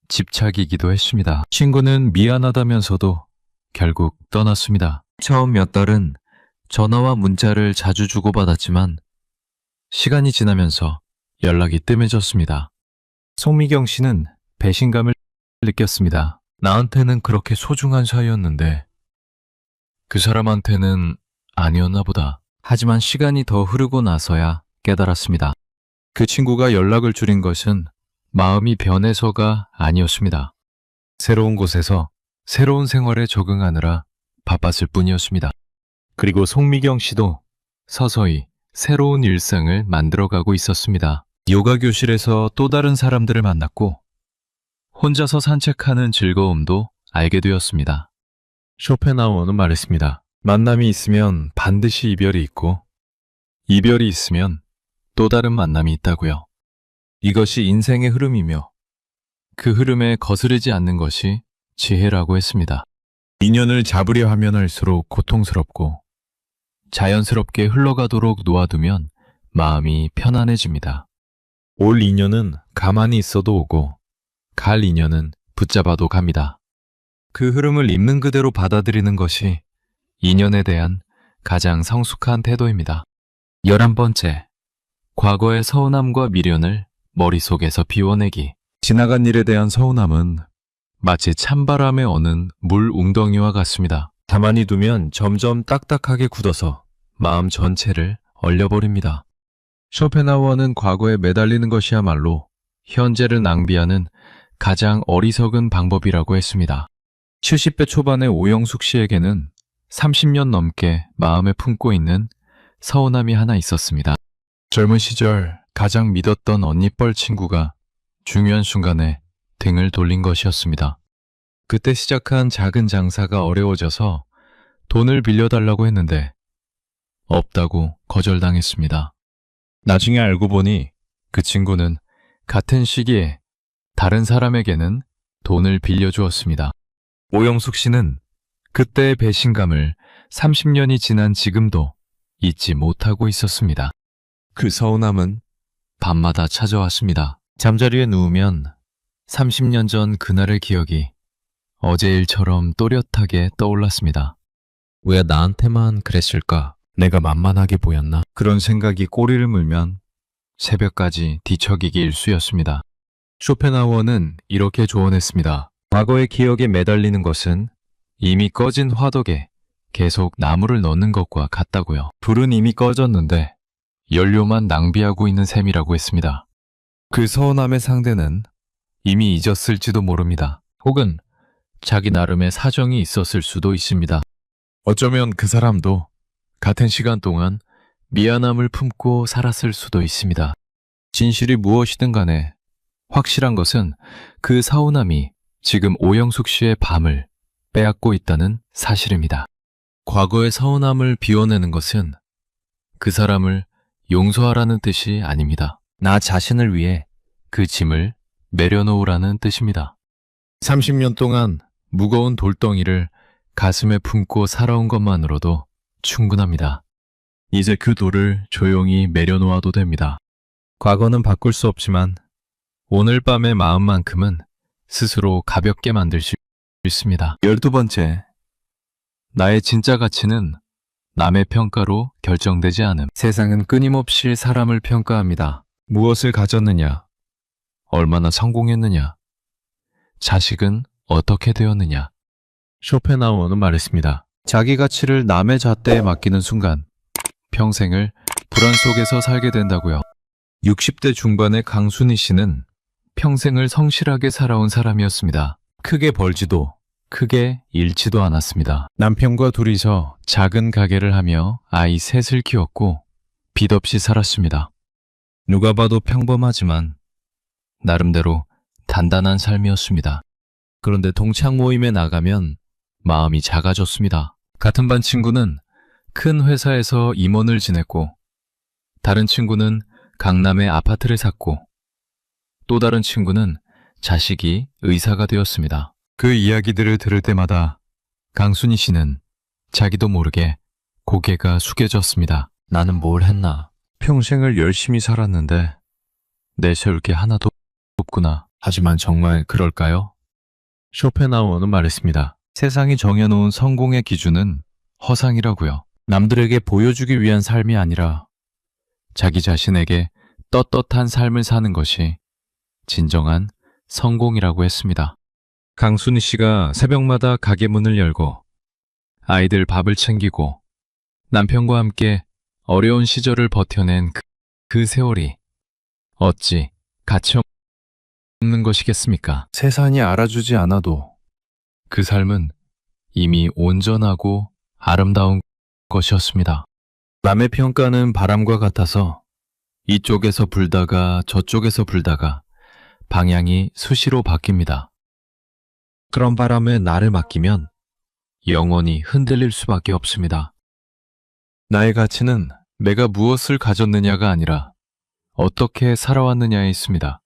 집착이기도 했습니다. 친구는 미안하다면서도 결국 떠났습니다. 처음 몇 달은 전화와 문자를 자주 주고받았지만 시간이 지나면서 연락이 뜸해졌습니다. 송미경 씨는 배신감을 느꼈습니다. 나한테는 그렇게 소중한 사이였는데 그 사람한테는 아니었나 보다. 하지만 시간이 더 흐르고 나서야 깨달았습니다. 그 친구가 연락을 줄인 것은 마음이 변해서가 아니었습니다. 새로운 곳에서 새로운 생활에 적응하느라 바빴을 뿐이었습니다. 그리고 송미경 씨도 서서히 새로운 일상을 만들어가고 있었습니다. 요가 교실에서 또 다른 사람들을 만났고 혼자서 산책하는 즐거움도 알게 되었습니다. 쇼펜하우어는 말했습니다. 만남이 있으면 반드시 이별이 있고 이별이 있으면 또 다른 만남이 있다고요. 이것이 인생의 흐름이며 그 흐름에 거스르지 않는 것이 지혜라고 했습니다. 인연을 잡으려 하면 할수록 고통스럽고 자연스럽게 흘러가도록 놓아두면 마음이 편안해집니다. 올 인연은 가만히 있어도 오고 갈 인연은 붙잡아도 갑니다. 그 흐름을 있는 그대로 받아들이는 것이 인연에 대한 가장 성숙한 태도입니다. 11번째, 과거의 서운함과 미련을 머릿속에서 비워내기. 지나간 일에 대한 서운함은 마치 찬바람에 어는 물 웅덩이와 같습니다. 가만히 두면 점점 딱딱하게 굳어서 마음 전체를 얼려버립니다. 쇼펜하우어는 과거에 매달리는 것이야말로 현재를 낭비하는 가장 어리석은 방법이라고 했습니다. 70대 초반의 오영숙 씨에게는 30년 넘게 마음에 품고 있는 서운함이 하나 있었습니다. 젊은 시절 가장 믿었던 언니뻘 친구가 중요한 순간에 등을 돌린 것이었습니다. 그때 시작한 작은 장사가 어려워져서 돈을 빌려달라고 했는데 없다고 거절당했습니다. 나중에 알고 보니 그 친구는 같은 시기에 다른 사람에게는 돈을 빌려주었습니다. 오영숙 씨는 그때의 배신감을 30년이 지난 지금도 잊지 못하고 있었습니다. 그 서운함은 밤마다 찾아왔습니다. 잠자리에 누우면 30년 전 그날의 기억이 어제 일처럼 또렷하게 떠올랐습니다. 왜 나한테만 그랬을까? 내가 만만하게 보였나? 그런 생각이 꼬리를 물면 새벽까지 뒤척이기 일쑤였습니다. 쇼펜하우어는 이렇게 조언했습니다. 과거의 기억에 매달리는 것은 이미 꺼진 화덕에 계속 나무를 넣는 것과 같다고요. 불은 이미 꺼졌는데 연료만 낭비하고 있는 셈이라고 했습니다. 그 서운함의 상대는 이미 잊었을지도 모릅니다. 혹은 자기 나름의 사정이 있었을 수도 있습니다. 어쩌면 그 사람도 같은 시간 동안 미안함을 품고 살았을 수도 있습니다. 진실이 무엇이든 간에 확실한 것은 그 서운함이 지금 오영숙 씨의 밤을 빼앗고 있다는 사실입니다. 과거의 서운함을 비워내는 것은 그 사람을 용서하라는 뜻이 아닙니다. 나 자신을 위해 그 짐을 내려놓으라는 뜻입니다. 30년 동안 무거운 돌덩이를 가슴에 품고 살아온 것만으로도 충분합니다. 이제 그 돌을 조용히 내려놓아도 됩니다. 과거는 바꿀 수 없지만 오늘 밤의 마음만큼은 스스로 가볍게 만들 수 있습니다. 12번째, 나의 진짜 가치는 남의 평가로 결정되지 않음. 세상은 끊임없이 사람을 평가합니다. 무엇을 가졌느냐, 얼마나 성공했느냐, 자식은 어떻게 되었느냐. 쇼펜하우어는 말했습니다. 자기 가치를 남의 잣대에 맡기는 순간 평생을 불안 속에서 살게 된다고요. 60대 중반의 강순희 씨는 평생을 성실하게 살아온 사람이었습니다. 크게 벌지도 크게 잃지도 않았습니다. 남편과 둘이서 작은 가게를 하며 아이 셋을 키웠고 빚 없이 살았습니다. 누가 봐도 평범하지만 나름대로 단단한 삶이었습니다. 그런데 동창 모임에 나가면 마음이 작아졌습니다. 같은 반 친구는 큰 회사에서 임원을 지냈고, 다른 친구는 강남에 아파트를 샀고, 또 다른 친구는 자식이 의사가 되었습니다. 그 이야기들을 들을 때마다 강순희 씨는 자기도 모르게 고개가 숙여졌습니다. 나는 뭘 했나? 평생을 열심히 살았는데 내세울 게 하나도 없구나. 하지만 정말 그럴까요? 쇼펜하우어는 말했습니다. 세상이 정해놓은 성공의 기준은 허상이라고요. 남들에게 보여주기 위한 삶이 아니라 자기 자신에게 떳떳한 삶을 사는 것이 진정한 성공이라고 했습니다. 강순희 씨가 새벽마다 가게 문을 열고 아이들 밥을 챙기고 남편과 함께 어려운 시절을 버텨낸 그 세월이 어찌 가치 없는 것이겠습니까? 세상이 알아주지 않아도 그 삶은 이미 온전하고 아름다운 것이었습니다. 남의 평가는 바람과 같아서 이쪽에서 불다가 저쪽에서 불다가 방향이 수시로 바뀝니다. 그런 바람에 나를 맡기면 영원히 흔들릴 수밖에 없습니다. 나의 가치는 내가 무엇을 가졌느냐가 아니라 어떻게 살아왔느냐에 있습니다.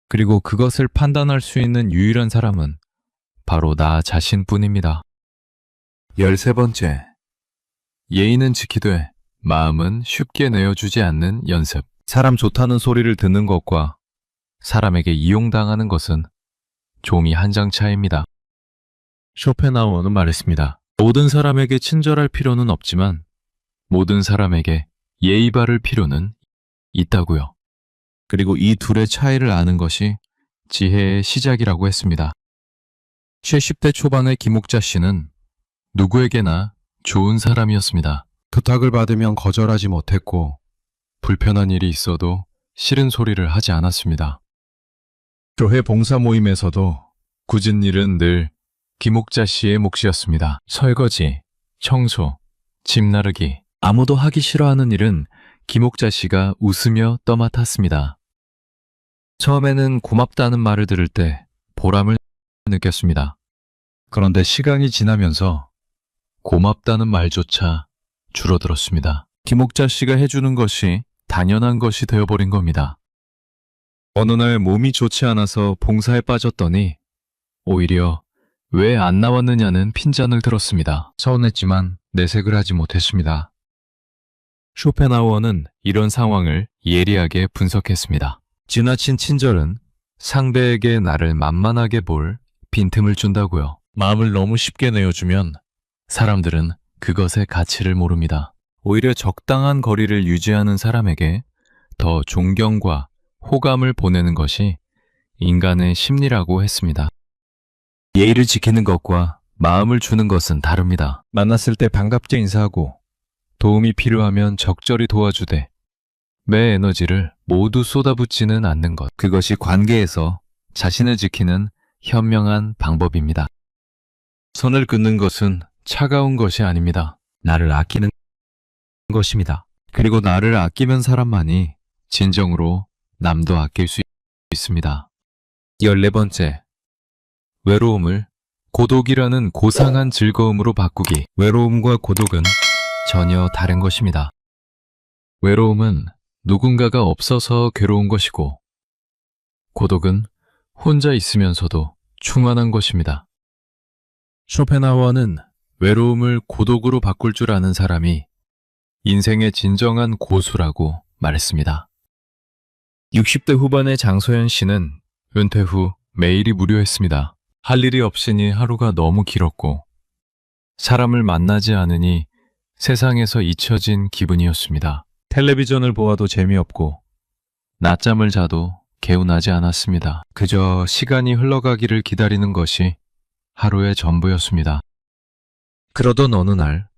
그리고 그것을 판단할 수 있는 유일한 사람은 바로 나 자신뿐입니다. 13번째, 예의는 지키되 마음은 쉽게 내어주지 않는 연습. 사람 좋다는 소리를 듣는 것과 사람에게 이용당하는 것은 종이 한 장 차이입니다. 쇼펜하우어는 말했습니다. 모든 사람에게 친절할 필요는 없지만 모든 사람에게 예의 바를 필요는 있다고요. 그리고 이 둘의 차이를 아는 것이 지혜의 시작이라고 했습니다. 70대 초반의 김옥자 씨는 누구에게나 좋은 사람이었습니다. 부탁을 받으면 거절하지 못했고 불편한 일이 있어도 싫은 소리를 하지 않았습니다. 교회 봉사 모임에서도 굳은 일은 늘 김옥자 씨의 몫이었습니다. 설거지, 청소, 집 나르기, 아무도 하기 싫어하는 일은 김옥자 씨가 웃으며 떠맡았습니다. 처음에는 고맙다는 말을 들을 때 보람을 느꼈습니다. 그런데 시간이 지나면서 고맙다는 말조차 줄어들었습니다. 김옥자 씨가 해주는 것이 당연한 것이 되어버린 겁니다. 어느 날 몸이 좋지 않아서 봉사에 빠졌더니 오히려 왜 안 나왔느냐는 핀잔을 들었습니다. 서운했지만 내색을 하지 못했습니다. 쇼펜하우어는 이런 상황을 예리하게 분석했습니다. 지나친 친절은 상대에게 나를 만만하게 볼 빈틈을 준다고요. 마음을 너무 쉽게 내어주면 사람들은 그것의 가치를 모릅니다. 오히려 적당한 거리를 유지하는 사람에게 더 존경과 호감을 보내는 것이 인간의 심리라고 했습니다. 예의를 지키는 것과 마음을 주는 것은 다릅니다. 만났을 때 반갑게 인사하고 도움이 필요하면 적절히 도와주되 내 에너지를 모두 쏟아붓지는 않는 것. 그것이 관계에서 자신을 지키는 현명한 방법입니다. 선을 끊는 것은 차가운 것이 아닙니다. 나를 아끼는 것입니다. 그리고 나를 아끼는 사람만이 진정으로 남도 아낄 수 있습니다. 14번째, 외로움을 고독이라는 고상한 즐거움으로 바꾸기. 외로움과 고독은 전혀 다른 것입니다. 외로움은 누군가가 없어서 괴로운 것이고, 고독은 혼자 있으면서도 충만한 것입니다. 쇼펜하우어는 외로움을 고독으로 바꿀 줄 아는 사람이 인생의 진정한 고수라고 말했습니다. 60대 후반의 장소연 씨는 은퇴 후 매일이 무료했습니다. 할 일이 없으니 하루가 너무 길었고, 사람을 만나지 않으니 세상에서 잊혀진 기분이었습니다. 텔레비전을 보아도 재미없고, 낮잠을 자도 개운하지 않았습니다. 그저 시간이 흘러가기를 기다리는 것이 하루의 전부였습니다. 그러던 어느 날,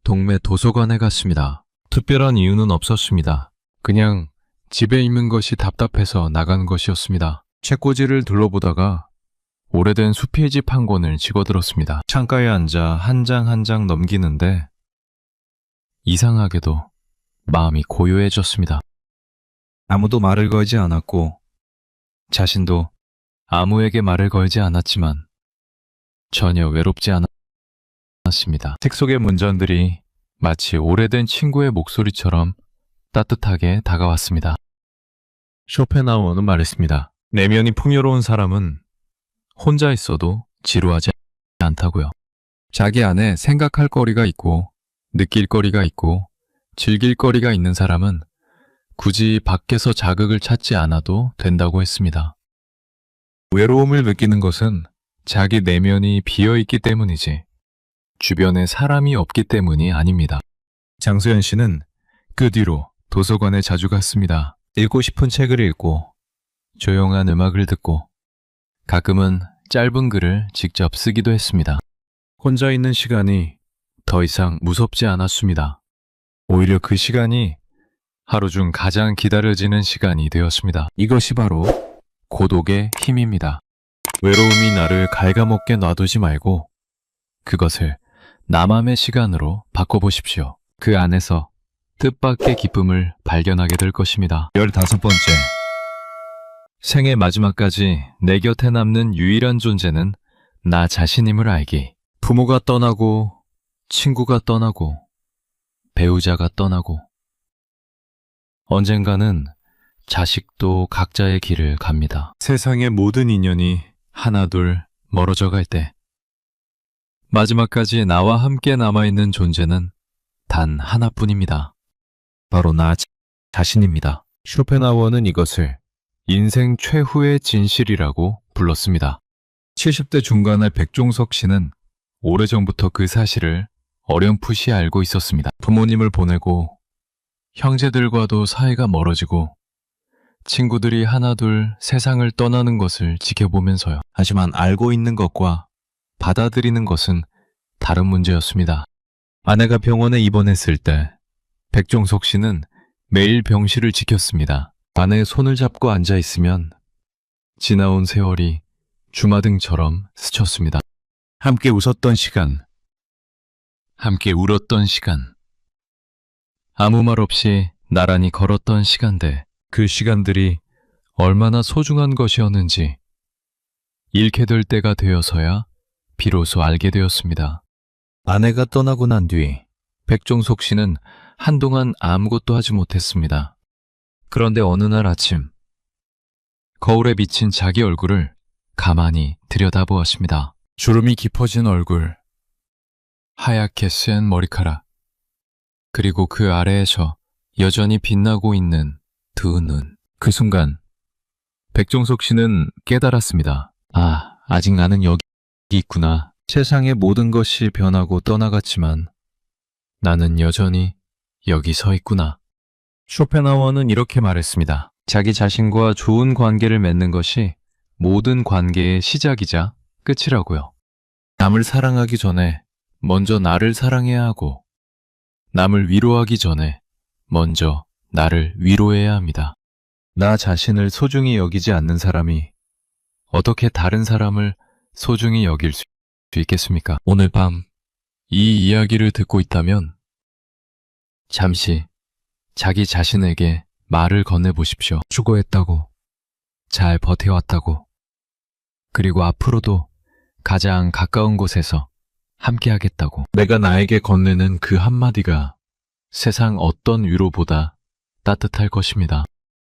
동네 도서관에 갔습니다. 특별한 이유는 없었습니다. 그냥 집에 있는 것이 답답해서 나간 것이었습니다. 책꽂이를 둘러보다가 오래된 수필집 한 권을 집어들었습니다. 창가에 앉아 한 장 한 장 넘기는데 이상하게도 마음이 고요해졌습니다. 아무도 말을 걸지 않았고 자신도 아무에게 말을 걸지 않았지만 전혀 외롭지 않았습니다. 책 속의 문장들이 마치 오래된 친구의 목소리처럼 따뜻하게 다가왔습니다. 쇼펜하우어는 말했습니다. 내면이 풍요로운 사람은 혼자 있어도 지루하지 않다고요. 자기 안에 생각할 거리가 있고 느낄 거리가 있고 즐길 거리가 있는 사람은 굳이 밖에서 자극을 찾지 않아도 된다고 했습니다. 외로움을 느끼는 것은 자기 내면이 비어있기 때문이지 주변에 사람이 없기 때문이 아닙니다. 장소연 씨는 그 뒤로 도서관에 자주 갔습니다. 읽고 싶은 책을 읽고 조용한 음악을 듣고 가끔은 짧은 글을 직접 쓰기도 했습니다. 혼자 있는 시간이 더 이상 무섭지 않았습니다. 오히려 그 시간이 하루 중 가장 기다려지는 시간이 되었습니다. 이것이 바로 고독의 힘입니다. 외로움이 나를 갉아먹게 놔두지 말고 그것을 나만의 시간으로 바꿔보십시오. 그 안에서 뜻밖의 기쁨을 발견하게 될 것입니다. 15번째, 생의 마지막까지 내 곁에 남는 유일한 존재는 나 자신임을 알기. 부모가 떠나고 친구가 떠나고 배우자가 떠나고 언젠가는 자식도 각자의 길을 갑니다. 세상의 모든 인연이 하나둘 멀어져 갈 때 마지막까지 나와 함께 남아있는 존재는 단 하나뿐입니다. 바로 나 자신입니다. 쇼펜하우어는 이것을 인생 최후의 진실이라고 불렀습니다. 70대 중반의 백종석 씨는 오래전부터 그 사실을 어렴풋이 알고 있었습니다. 부모님을 보내고 형제들과도 사이가 멀어지고 친구들이 하나둘 세상을 떠나는 것을 지켜보면서요. 하지만 알고 있는 것과 받아들이는 것은 다른 문제였습니다. 아내가 병원에 입원했을 때 백종석 씨는 매일 병실을 지켰습니다. 아내의 손을 잡고 앉아있으면 지나온 세월이 주마등처럼 스쳤습니다. 함께 웃었던 시간, 함께 울었던 시간, 아무 말 없이 나란히 걸었던 시간들, 그 시간들이 얼마나 소중한 것이었는지 잃게 될 때가 되어서야 비로소 알게 되었습니다. 아내가 떠나고 난 뒤 백종석 씨는 한동안 아무것도 하지 못했습니다. 그런데 어느 날 아침 거울에 비친 자기 얼굴을 가만히 들여다보았습니다. 주름이 깊어진 얼굴, 하얗게 센 머리카락, 그리고 그 아래에서 여전히 빛나고 있는 두 눈. 그 순간 백종석 씨는 깨달았습니다. 아, 아직 나는 여기 있구나. 세상의 모든 것이 변하고 떠나갔지만 나는 여전히 여기 서 있구나. 쇼펜하우어는 이렇게 말했습니다. 자기 자신과 좋은 관계를 맺는 것이 모든 관계의 시작이자 끝이라고요. 남을 사랑하기 전에 먼저 나를 사랑해야 하고 남을 위로하기 전에 먼저 나를 위로해야 합니다. 나 자신을 소중히 여기지 않는 사람이 어떻게 다른 사람을 소중히 여길 수 있겠습니까? 오늘 밤 이 이야기를 듣고 있다면 잠시 자기 자신에게 말을 건네보십시오. 수고했다고, 잘 버텨왔다고, 그리고 앞으로도 가장 가까운 곳에서 함께하겠다고. 내가 나에게 건네는 그 한마디가 세상 어떤 위로보다 따뜻할 것입니다.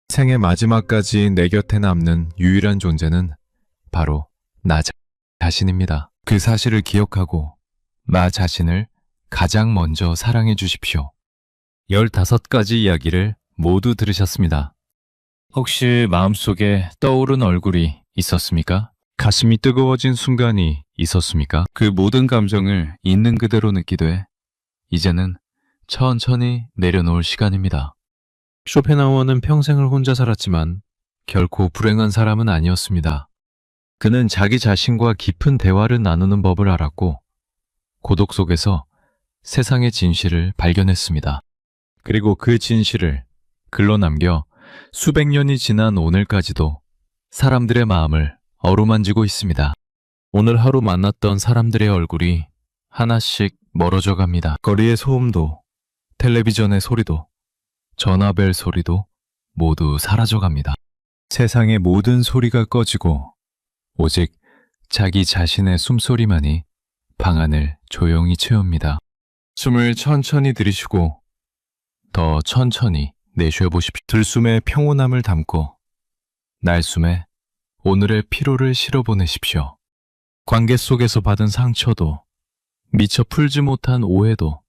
생의 마지막까지 내 곁에 남는 유일한 존재는 바로 나 자신입니다. 그 사실을 기억하고 나 자신을 가장 먼저 사랑해 주십시오. 15가지 이야기를 모두 들으셨습니다. 혹시 마음속에 떠오른 얼굴이 있었습니까? 가슴이 뜨거워진 순간이 있었습니까? 그 모든 감정을 있는 그대로 느끼되 이제는 천천히 내려놓을 시간입니다. 쇼펜하우어는 평생을 혼자 살았지만 결코 불행한 사람은 아니었습니다. 그는 자기 자신과 깊은 대화를 나누는 법을 알았고 고독 속에서 세상의 진실을 발견했습니다. 그리고 그 진실을 글로 남겨 수백 년이 지난 오늘까지도 사람들의 마음을 어루만지고 있습니다. 오늘 하루 만났던 사람들의 얼굴이 하나씩 멀어져 갑니다. 거리의 소음도, 텔레비전의 소리도, 전화벨 소리도 모두 사라져 갑니다. 세상의 모든 소리가 꺼지고 오직 자기 자신의 숨소리만이 방안을 조용히 채웁니다. 숨을 천천히 들이쉬고 더 천천히 내쉬어보십시오. 들숨에 평온함을 담고 날숨에 오늘의 피로를 실어보내십시오. 관계 속에서 받은 상처도, 미처 풀지 못한 오해도,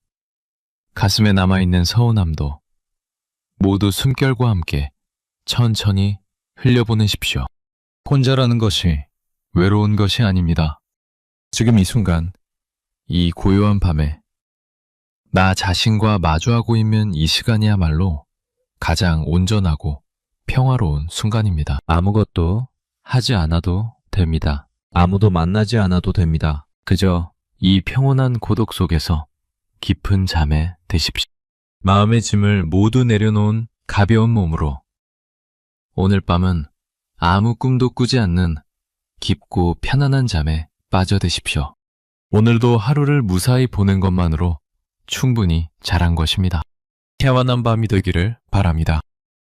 가슴에 남아있는 서운함도 모두 숨결과 함께 천천히 흘려보내십시오. 혼자라는 것이 외로운 것이 아닙니다. 지금 이 순간, 이 고요한 밤에 나 자신과 마주하고 있는 이 시간이야말로 가장 온전하고 평화로운 순간입니다. 아무것도 하지 않아도 됩니다. 아무도 만나지 않아도 됩니다. 그저 이 평온한 고독 속에서 깊은 잠에 드십시오. 마음의 짐을 모두 내려놓은 가벼운 몸으로 오늘 밤은 아무 꿈도 꾸지 않는 깊고 편안한 잠에 빠져드십시오. 오늘도 하루를 무사히 보낸 것만으로 충분히 잘한 것입니다. 평안한 밤이 되기를 바랍니다.